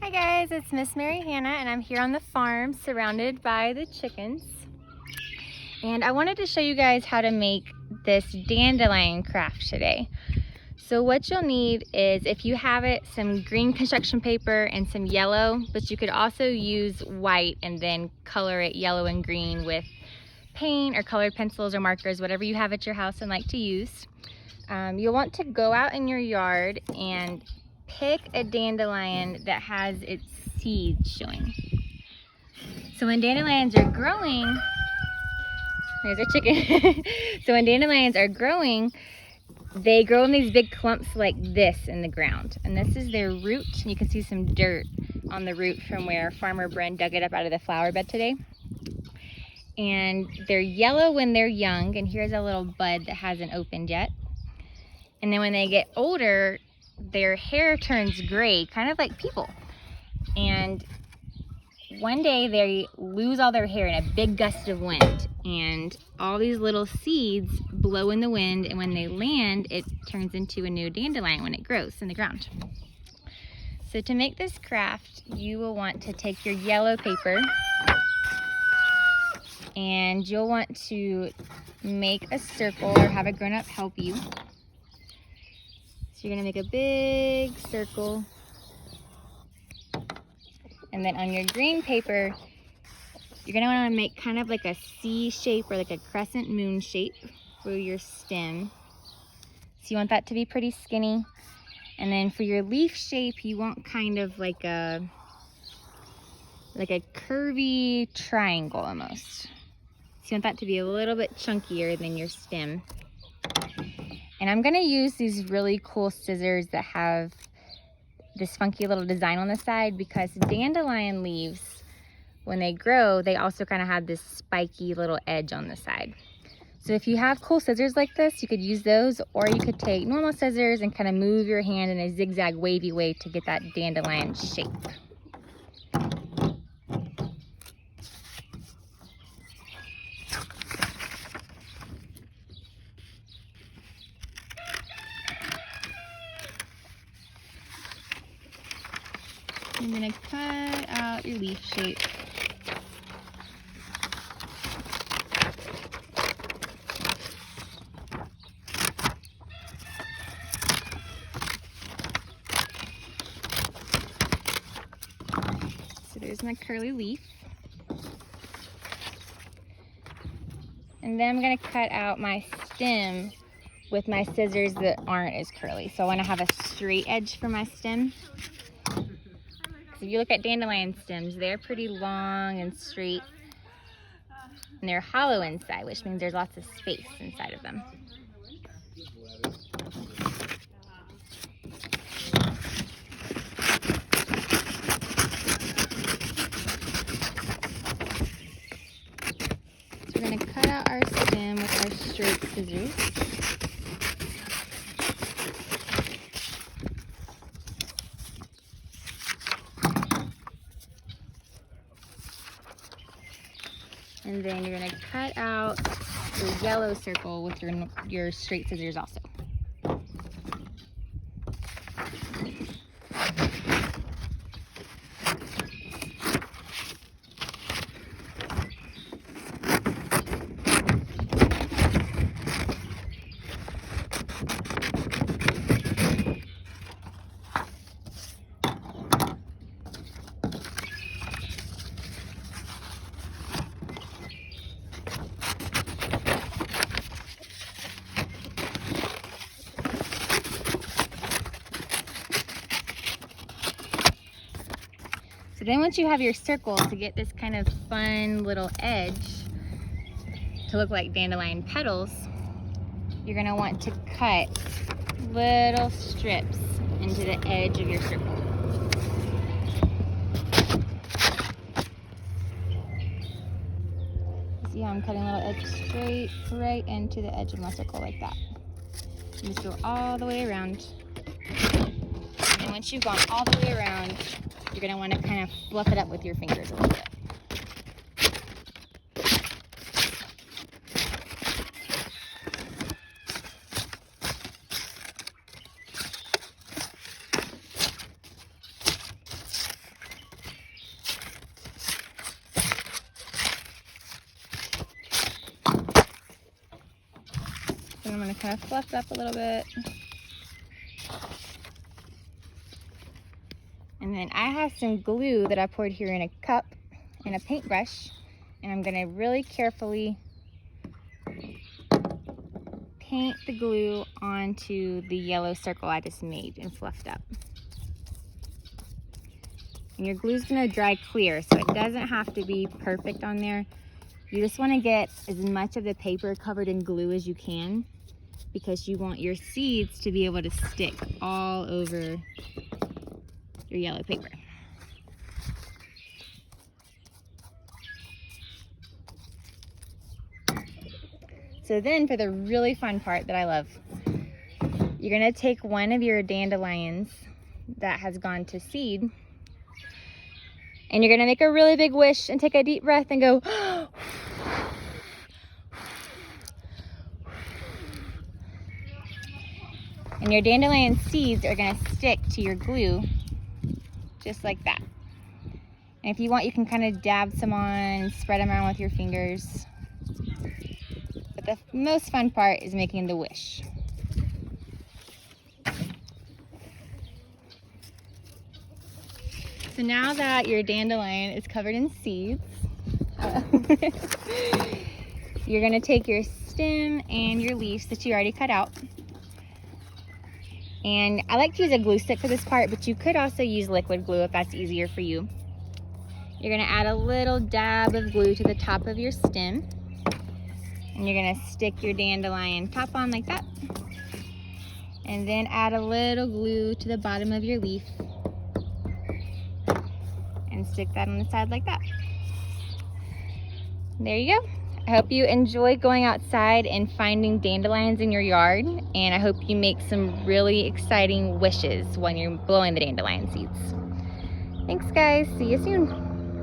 Hi guys, it's Miss Mary Hannah and I'm here on the farm surrounded by the chickens. And I wanted to show you guys how to make this dandelion craft today. So what you'll need is, if you have it, some green construction paper and some yellow, but you could also use white and then color it yellow and green with paint or colored pencils or markers, whatever you have at your house and like to use. You'll want to go out in your yard and pick a dandelion that has its seeds showing. So when dandelions are growing, there's a chicken. So when dandelions are growing, they grow in these big clumps like this in the ground. And this is their root. And you can see some dirt on the root from where Farmer Bren dug it up out of the flower bed today. And they're yellow when they're young. And here's a little bud that hasn't opened yet. And then when they get older, their hair turns gray, kind of like people. And one day they lose all their hair in a big gust of wind, and all these little seeds blow in the wind, and when they land, it turns into a new dandelion when it grows in the ground. So to make this craft, you will want to take your yellow paper and you'll want to make a circle or have a grown-up help you. So you're gonna make a big circle. And then on your green paper, you're gonna wanna make kind of like a C shape or like a crescent moon shape for your stem. So you want that to be pretty skinny. And then for your leaf shape, you want kind of like a curvy triangle almost. So you want that to be a little bit chunkier than your stem. And I'm gonna use these really cool scissors that have this funky little design on the side, because dandelion leaves, when they grow, they also kind of have this spiky little edge on the side. So if you have cool scissors like this, you could use those, or you could take normal scissors and kind of move your hand in a zigzag wavy way to get that dandelion shape. I'm gonna cut out your leaf shape. So there's my curly leaf. And then I'm gonna cut out my stem with my scissors that aren't as curly. So I wanna have a straight edge for my stem. If you look at dandelion stems, they're pretty long and straight, and they're hollow inside, which means there's lots of space inside of them. So we're going to cut out our stem with our straight scissors. And then you're going to cut out your yellow circle with your straight scissors also. So then once you have your circle, to get this kind of fun little edge to look like dandelion petals, you're gonna want to cut little strips into the edge of your circle. See how I'm cutting a little edge straight right into the edge of my circle like that. And just go all the way around. And once you've gone all the way around, you're gonna wanna kind of fluff it up with your fingers a little bit. and I'm going to kind of fluff it up a little bit. And then I have some glue that I poured here in a cup and a paintbrush, and I'm going to really carefully paint the glue onto the yellow circle I just made and fluffed up. And your glue's going to dry clear, so it doesn't have to be perfect on there. You just want to get as much of the paper covered in glue as you can, because you want your seeds to be able to stick all over your yellow paper. So then for the really fun part that I love, you're gonna take one of your dandelions that has gone to seed, and you're gonna make a really big wish and take a deep breath and go, and your dandelion seeds are gonna stick to your glue just like that. And if you want, you can kind of dab some on and spread them around with your fingers. But the most fun part is making the wish. So now that your dandelion is covered in seeds, you're gonna take your stem and your leaves that you already cut out. And I like to use a glue stick for this part, but you could also use liquid glue if that's easier for you. You're gonna add a little dab of glue to the top of your stem, and you're gonna stick your dandelion top on like that. And then add a little glue to the bottom of your leaf and stick that on the side like that. There you go. I hope you enjoy going outside and finding dandelions in your yard, and I hope you make some really exciting wishes when you're blowing the dandelion seeds. Thanks guys, see you soon.